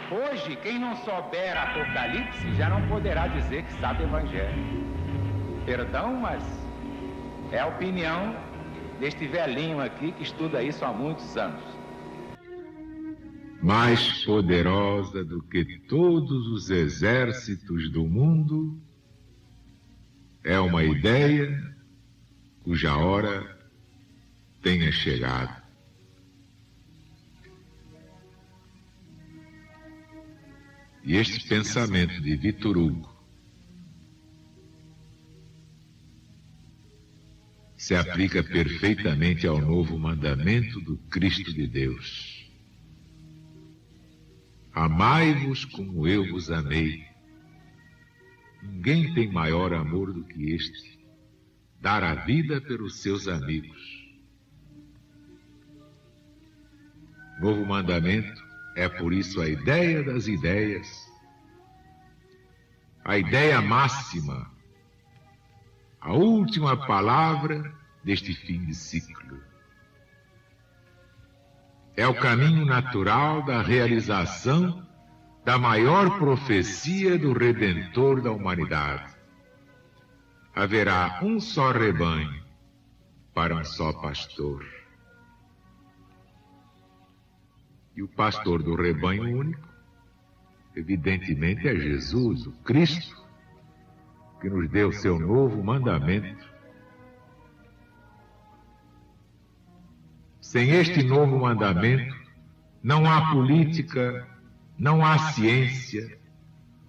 Hoje, quem não souber Apocalipse já não poderá dizer que sabe Evangelho. Perdão, mas é a opinião deste velhinho aqui que estuda isso há muitos anos. Mais poderosa do que todos os exércitos do mundo é uma ideia cuja hora tenha chegado. E este pensamento de Victor Hugo se aplica perfeitamente ao novo mandamento do Cristo de Deus. Amai-vos como eu vos amei. Ninguém tem maior amor do que este, dar a vida pelos seus amigos. Novo mandamento é por isso a ideia das ideias, a ideia máxima, a última palavra deste fim de ciclo. É o caminho natural da realização da maior profecia do Redentor da humanidade. Haverá um só rebanho para um só pastor. E o pastor do rebanho único, evidentemente, é Jesus, o Cristo, que nos deu seu novo mandamento. Sem este novo mandamento, não há política, não há ciência,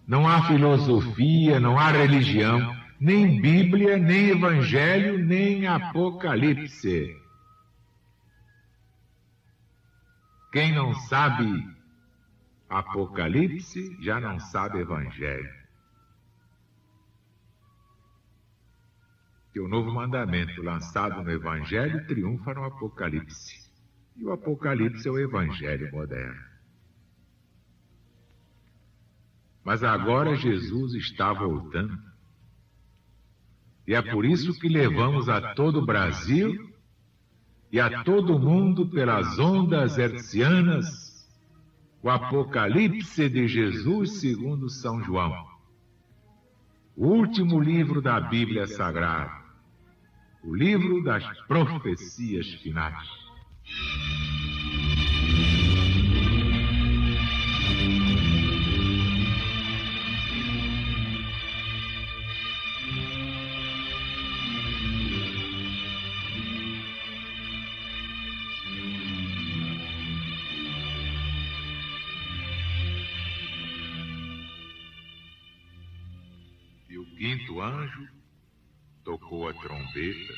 não há filosofia, não há religião, nem Bíblia, nem Evangelho, nem Apocalipse. Quem não sabe Apocalipse já não sabe Evangelho. Que o novo mandamento lançado no Evangelho triunfa no Apocalipse. E o Apocalipse é o Evangelho moderno. Mas agora Jesus está voltando. E é por isso que levamos a todo o Brasil e a todo mundo pelas ondas hertzianas o Apocalipse de Jesus segundo São João, o último livro da Bíblia Sagrada, o livro das profecias finais. O quinto anjo tocou a trombeta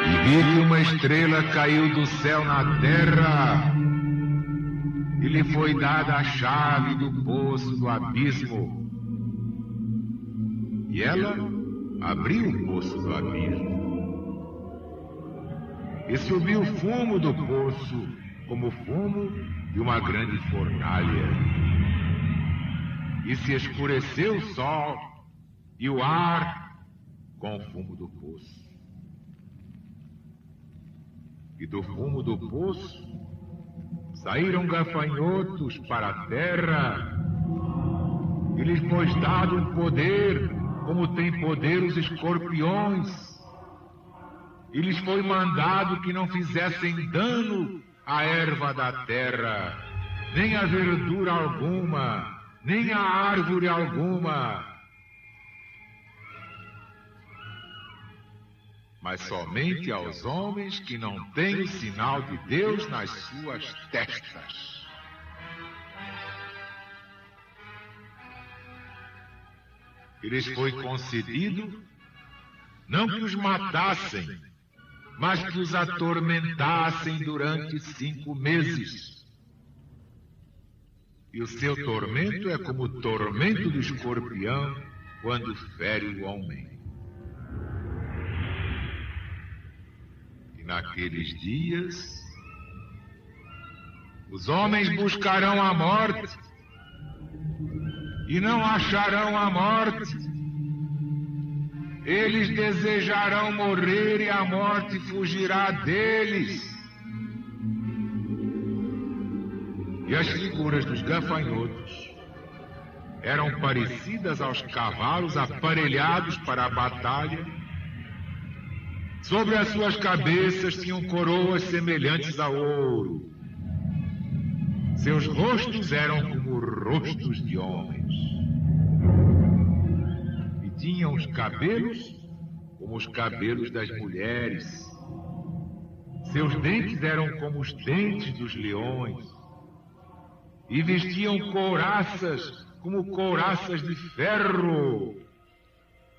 e vi que uma estrela caiu do céu na terra e lhe foi dada a chave do poço do abismo. E ela abriu o poço do abismo e subiu fumo do poço como fumo de uma grande fornalha. E se escureceu o sol e o ar com o fumo do poço. E do fumo do poço saíram gafanhotos para a terra, e lhes foi dado um poder, como tem poder os escorpiões, e lhes foi mandado que não fizessem dano à erva da terra, nem a verdura alguma, nem a árvore alguma, mas somente aos homens que não têm o sinal de Deus nas suas testas. E lhes foi concedido não que os matassem, mas que os atormentassem durante 5 meses. E o seu tormento é como o tormento do escorpião quando fere o homem. E naqueles dias, os homens buscarão a morte e não acharão a morte, Eles desejarão morrer e a morte fugirá deles. E as figuras dos gafanhotos eram parecidas aos cavalos aparelhados para a batalha. Sobre as suas cabeças tinham coroas semelhantes a ouro. Seus rostos eram como rostos de homens. E tinham os cabelos como os cabelos das mulheres. Seus dentes eram como os dentes dos leões. E vestiam couraças como couraças de ferro.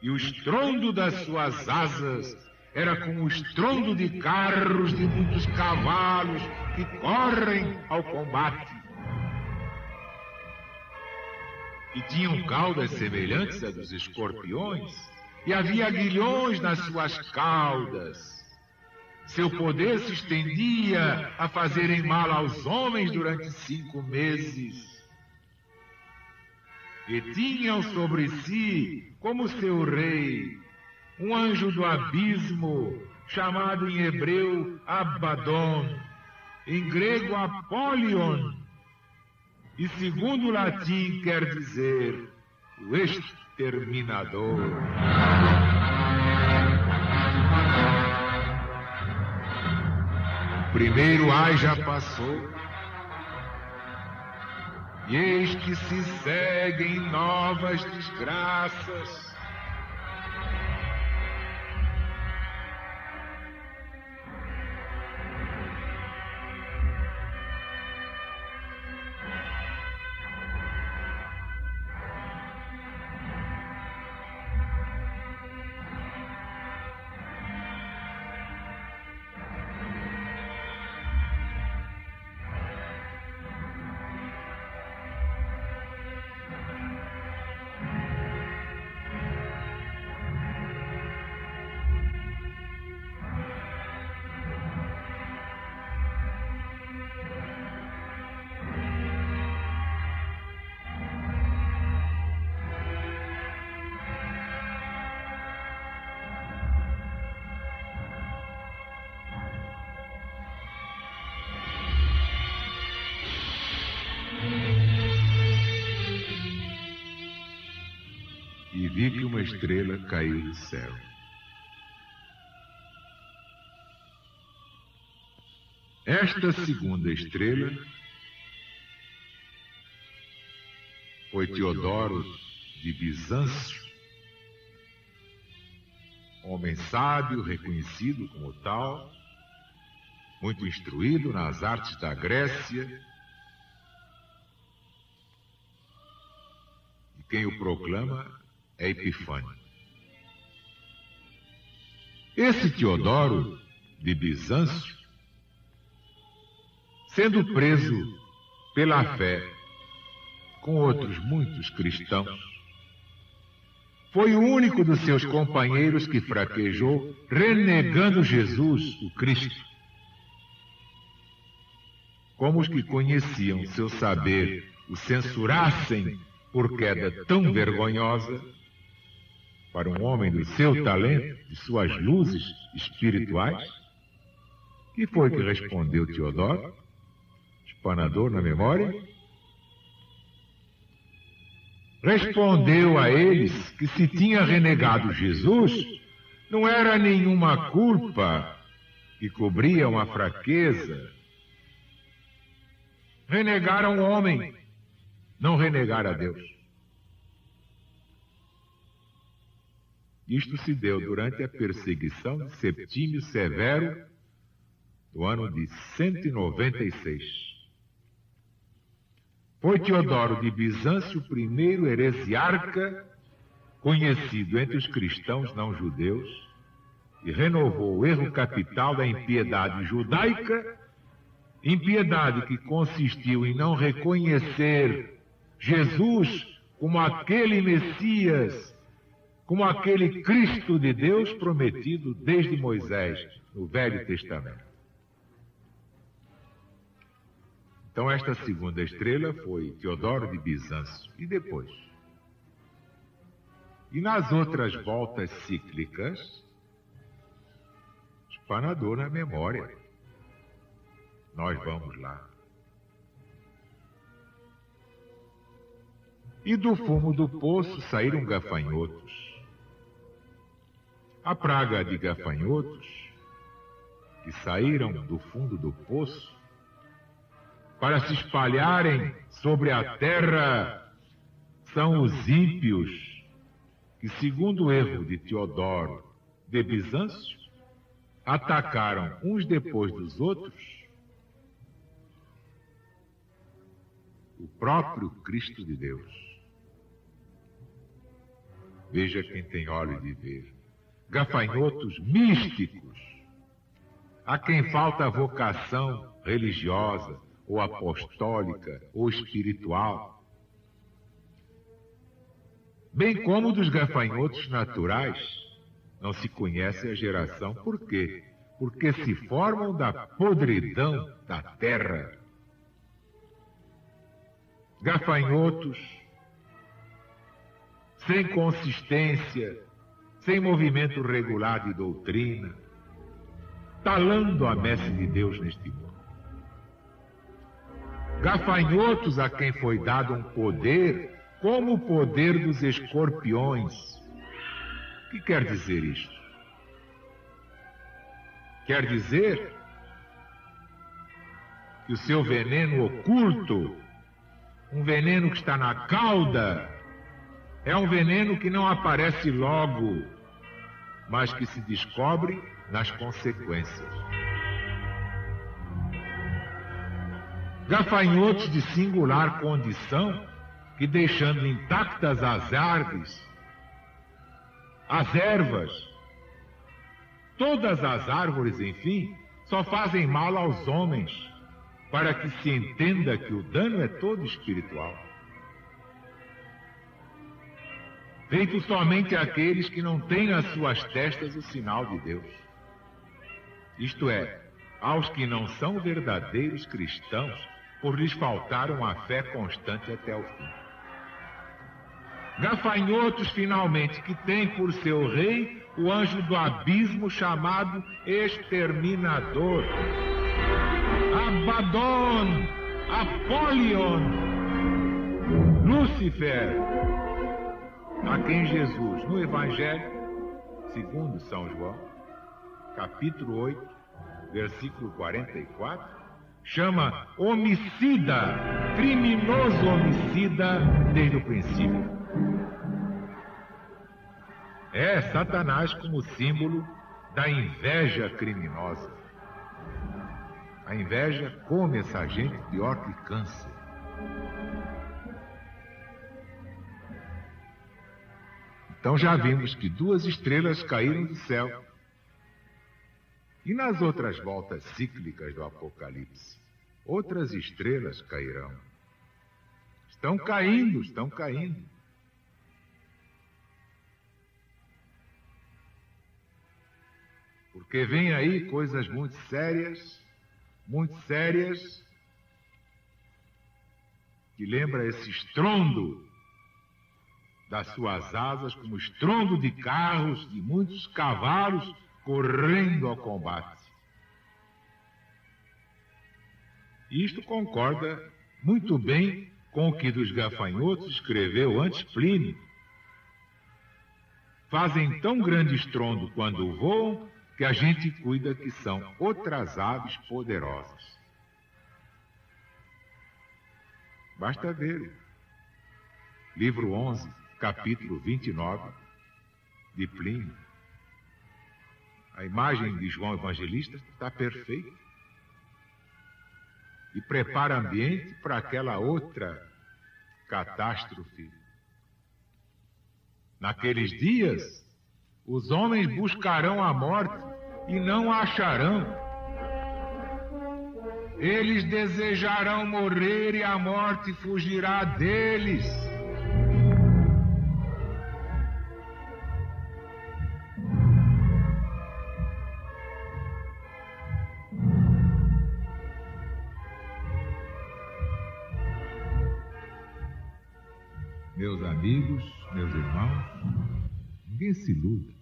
E o estrondo das suas asas era como o estrondo de carros de muitos cavalos que correm ao combate. E tinham caudas semelhantes a dos escorpiões, e havia aguilhões nas suas caudas. Seu poder se estendia a fazerem mal aos homens durante 5 meses. E tinham sobre si, como seu rei, um anjo do abismo, chamado em hebreu Abaddon, em grego Apolion, e segundo o latim quer dizer o exterminador. O primeiro ai já passou, e eis que se seguem novas desgraças. E vi que uma estrela caiu do céu. Esta segunda estrela foi Teodoro de Bizâncio, homem sábio, reconhecido como tal, muito instruído nas artes da Grécia, e quem o proclama é Epifânio. Esse Teodoro de Bizâncio, sendo preso pela fé com outros muitos cristãos, foi o único dos seus companheiros que fraquejou, renegando Jesus, o Cristo. Como os que conheciam seu saber o censurassem por queda tão vergonhosa, para um homem do seu talento, de suas luzes espirituais, que foi que respondeu Teodoro, espanador na memória? Respondeu a eles que se tinha renegado Jesus, não era nenhuma culpa que cobria uma fraqueza. Renegaram o homem, não renegaram a Deus. Isto se deu durante a perseguição de Septímio Severo, do ano de 196. Foi Teodoro de Bizâncio o primeiro heresiarca conhecido entre os cristãos não-judeus e renovou o erro capital da impiedade judaica, impiedade que consistiu em não reconhecer Jesus como aquele Messias, como aquele Cristo de Deus prometido desde Moisés, no Velho Testamento. Então esta segunda estrela foi Teodoro de Bizâncio. E depois? E nas outras voltas cíclicas, espanador na memória. Nós vamos lá. E do fumo do poço saíram gafanhotos. A praga de gafanhotos que saíram do fundo do poço para se espalharem sobre a terra são os ímpios que, segundo o erro de Teodoro de Bizâncio, atacaram uns depois dos outros o próprio Cristo de Deus. Veja quem tem olhos de ver. Gafanhotos místicos, a quem falta vocação religiosa, ou apostólica, ou espiritual. Bem como dos gafanhotos naturais, não se conhece a geração. Por quê? Porque se formam da podridão da terra. Gafanhotos sem consistência, sem movimento regular de doutrina, talando a messe de Deus neste mundo. Gafanhotos a quem foi dado um poder, como o poder dos escorpiões. O que quer dizer isto? Quer dizer que o seu veneno oculto, um veneno que está na cauda, é um veneno que não aparece logo, mas que se descobre nas consequências. Gafanhotos de singular condição, que deixando intactas as árvores, as ervas, todas as árvores, enfim, só fazem mal aos homens, para que se entenda que o dano é todo espiritual. Feito somente àqueles que não têm nas suas testas o sinal de Deus. Isto é, aos que não são verdadeiros cristãos, por lhes faltar uma fé constante até o fim. Gafanhotos, finalmente, que têm por seu rei o anjo do abismo chamado Exterminador. Abaddon, Apollyon, Lúcifer, a quem Jesus, no Evangelho, segundo São João, capítulo 8, versículo 44, chama homicida, criminoso homicida desde o princípio. É Satanás como símbolo da inveja criminosa. A inveja come essa gente pior que câncer. Então já vimos que 2 estrelas caíram do céu. E nas outras voltas cíclicas do Apocalipse, outras estrelas cairão. Estão caindo, estão caindo. Porque vem aí coisas muito sérias, que lembra esse estrondo das suas asas, como estrondo de carros, de muitos cavalos correndo ao combate. Isto concorda muito bem com o que dos gafanhotos escreveu antes Plínio. Fazem tão grande estrondo quando voam, que a gente cuida que são outras aves poderosas. Basta ver. Livro 11, capítulo 29, de Plínio. A imagem de João Evangelista está perfeita. E prepara ambiente para aquela outra catástrofe. Naqueles dias, os homens buscarão a morte e não a acharão. Eles desejarão morrer e a morte fugirá deles. Meus amigos, meus irmãos, Ninguém se iluda.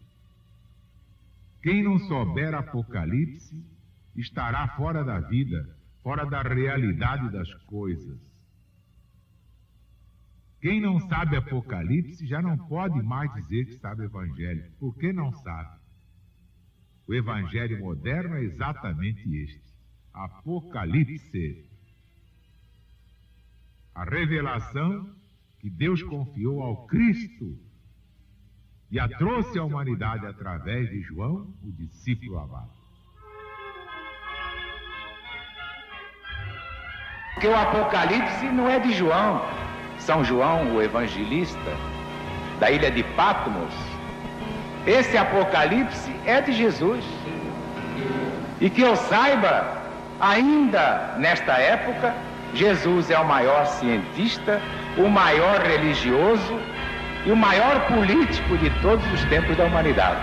Quem não souber Apocalipse estará fora da vida, fora da realidade das coisas. Quem não sabe Apocalipse já não pode mais dizer que sabe o Evangelho. Por que não sabe? O Evangelho moderno é exatamente este: Apocalipse. A revelação que Deus confiou ao Cristo e a trouxe à humanidade através de João, o discípulo amado. Porque o Apocalipse não é de João. São João, o evangelista, da ilha de Patmos. Esse Apocalipse é de Jesus. E que eu saiba, ainda nesta época, Jesus é o maior cientista, o maior religioso e o maior político de todos os tempos da humanidade.